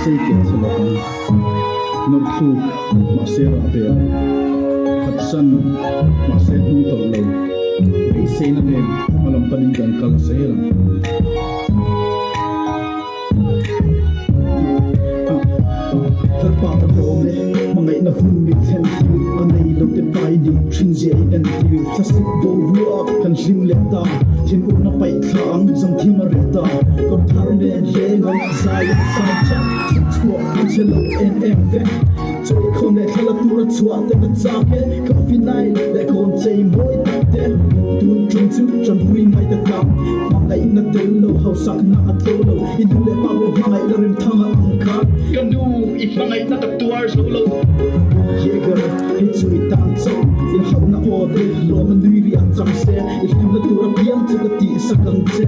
masih kian selakan nurtu masih rapi hapsan masih nuntul lay isay na din malam paninggan kalasairan Terpapar home mga inahumit hentiu anay lang din pahidi trinze entiu tasik bo ruak kan limleta tin una pai thang zang thimareta kor tharne lengon zai sancha chua chelo nmv choi khone khala tura chua te chake coffee night le kon chei moi te tun chung chu chan hui mai ta kam mangai na delo hausak na atolo indule pawo hangai larim thanga angka kanu ipangai na taktuar solo Jäger hits with dancer in hauna ode lo man lyri at samse il kunna tura pian til at di sakante